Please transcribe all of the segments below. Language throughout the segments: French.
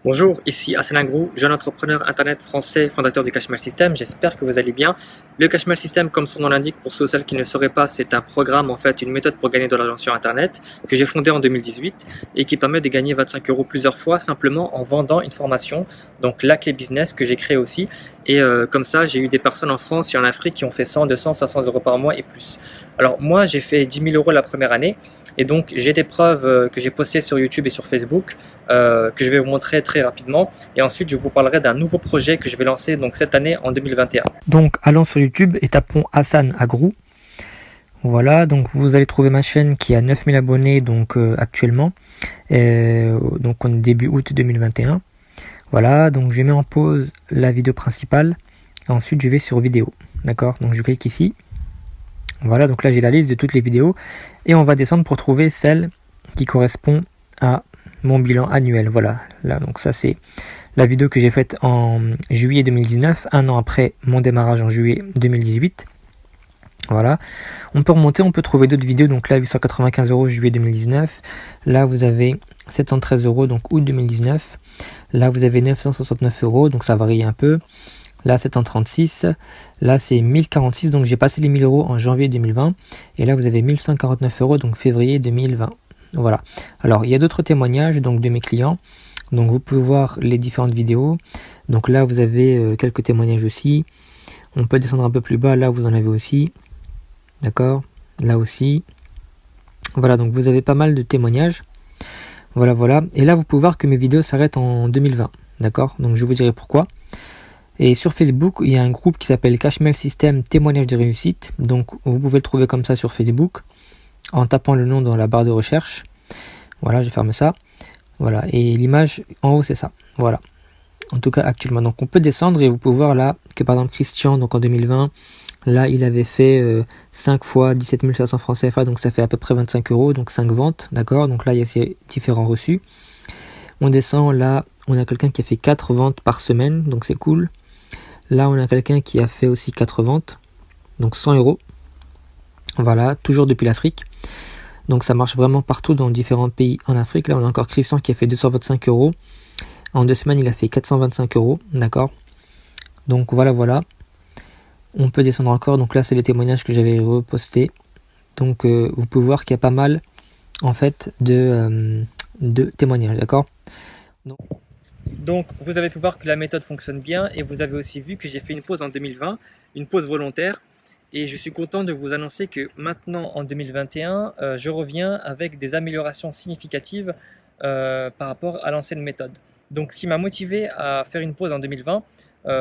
Bonjour, ici Hassan Agrou, jeune entrepreneur internet français, fondateur du Cashmail System. J'espère que vous allez bien. Le Cashmail System, comme son nom l'indique, pour ceux ou celles qui ne le sauraient pas, c'est un programme, en fait, une méthode pour gagner de l'argent sur internet que j'ai fondé en 2018 et qui permet de gagner 25 euros plusieurs fois simplement en vendant une formation, donc la clé business que j'ai créée aussi. Et comme ça, j'ai eu des personnes en France et en Afrique qui ont fait 100, 200, 500 euros par mois et plus. Alors moi, j'ai fait 10 000 euros la première année et donc j'ai des preuves que j'ai postées sur YouTube et sur Facebook que je vais vous montrer très rapidement. Et ensuite, je vous parlerai d'un nouveau projet que je vais lancer donc cette année en 2021. Donc allons sur YouTube et tapons Hassan Agrou. Voilà, donc vous allez trouver ma chaîne qui a 9000 abonnés donc actuellement. Donc on est début août 2021. Voilà, donc je mets en pause la vidéo principale. Ensuite je vais sur vidéo. D'accord, donc je clique ici. Voilà, donc là j'ai la liste de toutes les vidéos. Et on va descendre pour trouver celle qui correspond à mon bilan annuel. Voilà, là donc ça c'est la vidéo que j'ai faite en juillet 2019, un an après mon démarrage en juillet 2018. Voilà, on peut remonter, on peut trouver d'autres vidéos. Donc là 895 euros juillet 2019, là vous avez 713 euros donc août 2019, là vous avez 969 euros donc ça varie un peu, là 736, là c'est 1046 donc j'ai passé les 1000 euros en janvier 2020 et là vous avez 1149 euros donc février 2020. Voilà, alors il y a d'autres témoignages donc de mes clients, donc vous pouvez voir les différentes vidéos. Donc là vous avez quelques témoignages aussi, on peut descendre un peu plus bas, là vous en avez aussi. D'accord, là aussi. Voilà, donc vous avez pas mal de témoignages. Voilà, voilà. Et là, vous pouvez voir que mes vidéos s'arrêtent en 2020. D'accord, donc je vous dirai pourquoi. Et sur Facebook, il y a un groupe qui s'appelle Cashmail System témoignages de réussite. Donc vous pouvez le trouver comme ça sur Facebook en tapant le nom dans la barre de recherche. Voilà, je ferme ça. Voilà, et l'image en haut, c'est ça. Voilà. En tout cas, actuellement. Donc on peut descendre et vous pouvez voir là que par exemple Christian, donc en 2020, là, il avait fait 5 fois 17 500 francs CFA, donc ça fait à peu près 25 euros, donc 5 ventes, d'accord. Donc là, il y a ces différents reçus. On descend, là, on a quelqu'un qui a fait 4 ventes par semaine, donc c'est cool. Là, on a quelqu'un qui a fait aussi 4 ventes, donc 100 euros. Voilà, toujours depuis l'Afrique. Donc ça marche vraiment partout dans différents pays en Afrique. Là, on a encore Christian qui a fait 225 euros. En 2 semaines, il a fait 425 euros, d'accord. Donc voilà, voilà. On peut descendre encore, donc là c'est les témoignages que j'avais repostés. Donc vous pouvez voir qu'il y a pas mal en fait de témoignages, d'accord. Donc, vous avez pu voir que la méthode fonctionne bien et vous avez aussi vu que j'ai fait une pause en 2020, une pause volontaire. Et je suis content de vous annoncer que maintenant, en 2021, je reviens avec des améliorations significatives par rapport à l'ancienne méthode. Donc, ce qui m'a motivé à faire une pause en 2020,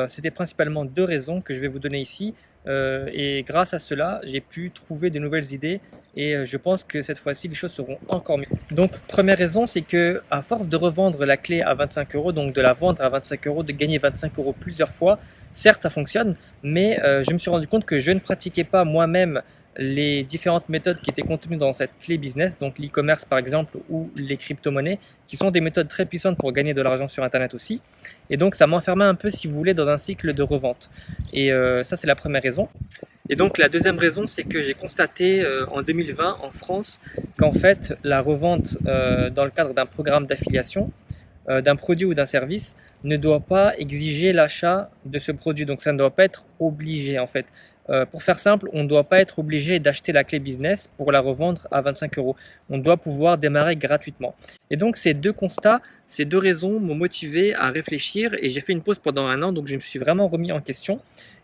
c'était principalement deux raisons que je vais vous donner ici. Et grâce à cela, j'ai pu trouver de nouvelles idées et je pense que cette fois-ci, les choses seront encore mieux. Donc, première raison, c'est que à force de revendre la clé à 25 euros, donc de la vendre à 25 euros, de gagner 25 euros plusieurs fois, certes, ça fonctionne, mais je me suis rendu compte que je ne pratiquais pas moi-même les différentes méthodes qui étaient contenues dans cette clé business, donc l'e-commerce par exemple ou les crypto-monnaies, qui sont des méthodes très puissantes pour gagner de l'argent sur Internet aussi. Et donc ça m'enfermait un peu, si vous voulez, dans un cycle de revente. Et ça, c'est la première raison. Et donc la deuxième raison, c'est que j'ai constaté en 2020 en France qu'en fait la revente dans le cadre d'un programme d'affiliation, d'un produit ou d'un service, ne doit pas exiger l'achat de ce produit. Donc ça ne doit pas être obligé en fait. Pour faire simple, on ne doit pas être obligé d'acheter la clé business pour la revendre à 25 euros. On doit pouvoir démarrer gratuitement. Et donc ces deux constats, ces deux raisons m'ont motivé à réfléchir et j'ai fait une pause pendant un an, donc je me suis vraiment remis en question.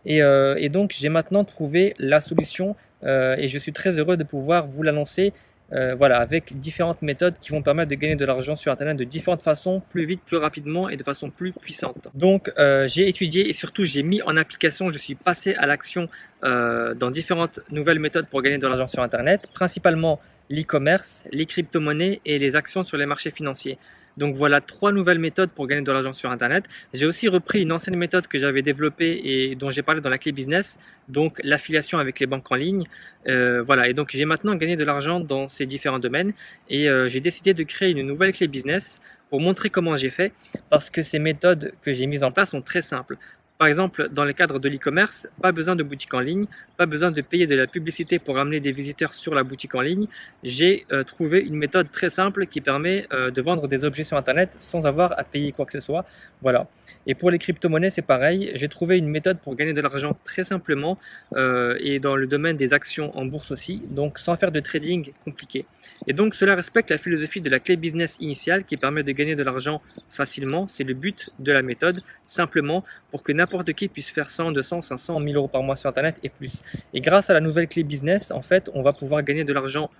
Et donc j'ai maintenant trouvé la solution et je suis très heureux de pouvoir vous l'annoncer. Voilà, avec différentes méthodes qui vont permettre de gagner de l'argent sur Internet de différentes façons, plus vite, plus rapidement et de façon plus puissante. Donc, j'ai étudié et surtout j'ai mis en application, je suis passé à l'action dans différentes nouvelles méthodes pour gagner de l'argent sur Internet, principalement l'e-commerce, les crypto-monnaies et les actions sur les marchés financiers. Donc voilà 3 nouvelles méthodes pour gagner de l'argent sur Internet. J'ai aussi repris une ancienne méthode que j'avais développée et dont j'ai parlé dans la clé business, donc l'affiliation avec les banques en ligne. Voilà, et donc j'ai maintenant gagné de l'argent dans ces différents domaines et j'ai décidé de créer une nouvelle clé business pour montrer comment j'ai fait parce que ces méthodes que j'ai mises en place sont très simples. Par exemple, dans le cadre de l'e-commerce, pas besoin de boutique en ligne, pas besoin de payer de la publicité pour amener des visiteurs sur la boutique en ligne. J'ai trouvé une méthode très simple qui permet de vendre des objets sur Internet sans avoir à payer quoi que ce soit. Voilà. Et pour les crypto-monnaies, c'est pareil. J'ai trouvé une méthode pour gagner de l'argent très simplement et dans le domaine des actions en bourse aussi, donc sans faire de trading compliqué. Et donc cela respecte la philosophie de la clé business initiale qui permet de gagner de l'argent facilement. C'est le but de la méthode, simplement pour que n'importe qui puisse faire 100, 200, 500, 1000 euros par mois sur Internet et plus. Et grâce à la nouvelle clé business, en fait, on va pouvoir gagner de l'argent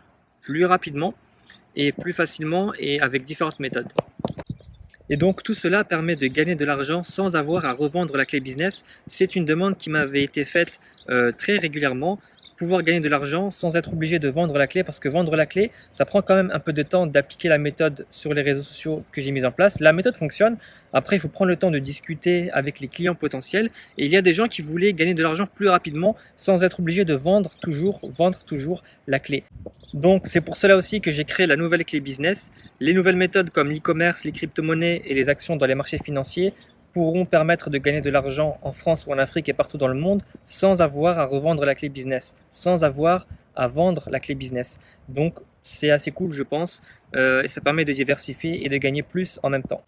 plus rapidement et plus facilement et avec différentes méthodes. Et donc tout cela permet de gagner de l'argent sans avoir à revendre la clé business. C'est une demande qui m'avait été faite très régulièrement. Pouvoir gagner de l'argent sans être obligé de vendre la clé, parce que vendre la clé, ça prend quand même un peu de temps d'appliquer la méthode sur les réseaux sociaux que j'ai mis en place. La méthode fonctionne, après il faut prendre le temps de discuter avec les clients potentiels, et il y a des gens qui voulaient gagner de l'argent plus rapidement sans être obligé de vendre toujours la clé. Donc c'est pour cela aussi que j'ai créé la nouvelle clé business. Les nouvelles méthodes comme l'e-commerce, les crypto-monnaies et les actions dans les marchés financiers pourront permettre de gagner de l'argent en France ou en Afrique et partout dans le monde sans avoir à revendre la clé business, sans avoir à vendre la clé business. Donc c'est assez cool je pense et ça permet de diversifier et de gagner plus en même temps.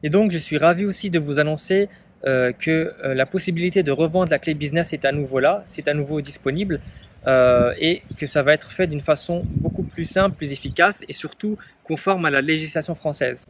Et donc je suis ravi aussi de vous annoncer que la possibilité de revendre la clé business est à nouveau là, c'est à nouveau disponible et que ça va être fait d'une façon beaucoup plus simple, plus efficace et surtout conforme à la législation française.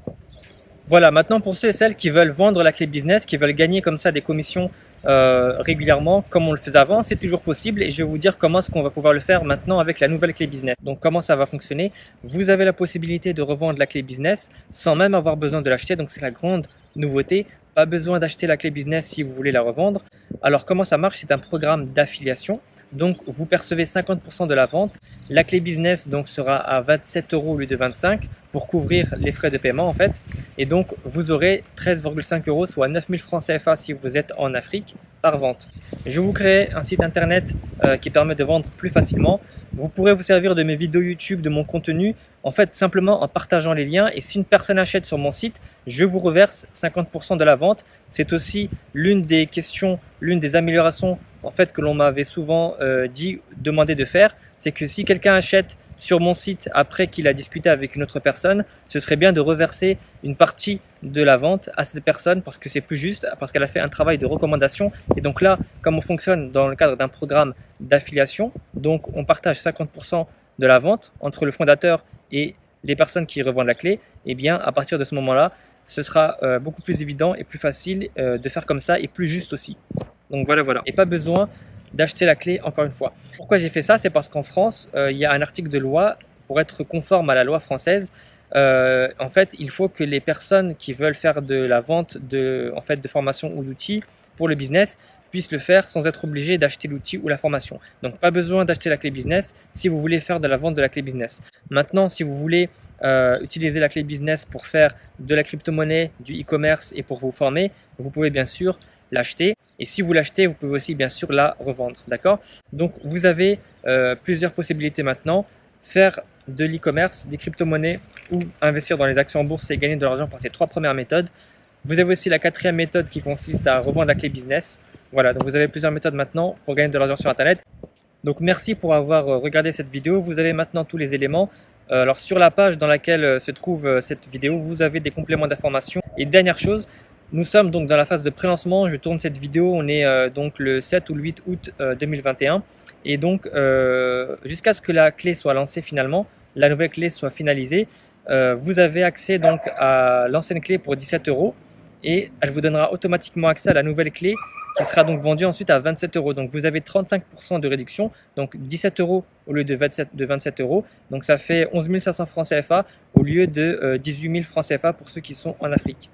Voilà, maintenant pour ceux et celles qui veulent vendre la clé business, qui veulent gagner comme ça des commissions régulièrement, comme on le faisait avant, c'est toujours possible et je vais vous dire comment est-ce qu'on va pouvoir le faire maintenant avec la nouvelle clé business. Donc comment ça va fonctionner? Vous avez la possibilité de revendre la clé business sans même avoir besoin de l'acheter, donc c'est la grande nouveauté. Pas besoin d'acheter la clé business si vous voulez la revendre. Alors comment ça marche? C'est un programme d'affiliation. Donc vous percevez 50% de la vente. La clé business donc sera à 27 euros au lieu de 25 pour couvrir les frais de paiement en fait. Et donc vous aurez 13,5 euros, soit 9000 francs CFA si vous êtes en Afrique par vente. Je vous crée un site internet qui permet de vendre plus facilement. Vous pourrez vous servir de mes vidéos YouTube, de mon contenu, en fait simplement en partageant les liens. Et si une personne achète sur mon site, je vous reverse 50% de la vente. C'est aussi l'une des questions, l'une des améliorations en fait que l'on m'avait souvent demandé de faire. C'est que si quelqu'un achète sur mon site après qu'il a discuté avec une autre personne, ce serait bien de reverser une partie de la vente à cette personne parce que c'est plus juste, parce qu'elle a fait un travail de recommandation. Et donc là, comme on fonctionne dans le cadre d'un programme d'affiliation, donc on partage 50% de la vente entre le fondateur et les personnes qui revendent la clé, et bien à partir de ce moment-là, ce sera beaucoup plus évident et plus facile de faire comme ça et plus juste aussi. Donc voilà. Et pas besoin d'acheter la clé encore une fois. Pourquoi j'ai fait ça? C'est parce qu'en France, il y a un article de loi pour être conforme à la loi française. En fait, il faut que les personnes qui veulent faire de la vente de formation ou d'outils pour le business puissent le faire sans être obligés d'acheter l'outil ou la formation. Donc pas besoin d'acheter la clé business si vous voulez faire de la vente de la clé business. Maintenant, si vous voulez utiliser la clé business pour faire de la crypto-monnaie, du e-commerce et pour vous former, vous pouvez bien sûr l'acheter. Et si vous l'achetez, vous pouvez aussi bien sûr la revendre. D'accord? Donc vous avez plusieurs possibilités maintenant. Faire de l'e-commerce, des crypto-monnaies ou investir dans les actions en bourse et gagner de l'argent par ces trois premières méthodes. Vous avez aussi la quatrième méthode qui consiste à revendre la clé business. Voilà, donc vous avez plusieurs méthodes maintenant pour gagner de l'argent sur Internet. Donc merci pour avoir regardé cette vidéo. Vous avez maintenant tous les éléments. Alors sur la page dans laquelle se trouve cette vidéo, vous avez des compléments d'information. Et dernière chose, nous sommes donc dans la phase de pré-lancement. Je tourne cette vidéo, on est donc le 7 ou le 8 août 2021. Et donc jusqu'à ce que la clé soit lancée finalement, la nouvelle clé soit finalisée, vous avez accès donc à l'ancienne clé pour 17 euros et elle vous donnera automatiquement accès à la nouvelle clé qui sera donc vendue ensuite à 27 euros. Donc vous avez 35% de réduction, donc 17 euros au lieu de 27 euros. Donc ça fait 11 500 francs CFA au lieu de 18 000 francs CFA pour ceux qui sont en Afrique.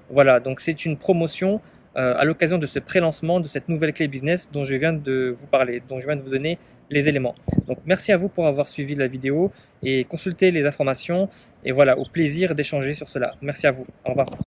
Voilà, donc c'est une promotion à l'occasion de ce pré-lancement de cette nouvelle clé business dont je viens de vous parler, dont je viens de vous donner les éléments. Donc merci à vous pour avoir suivi la vidéo et consulté les informations. Et voilà, au plaisir d'échanger sur cela. Merci à vous. Au revoir.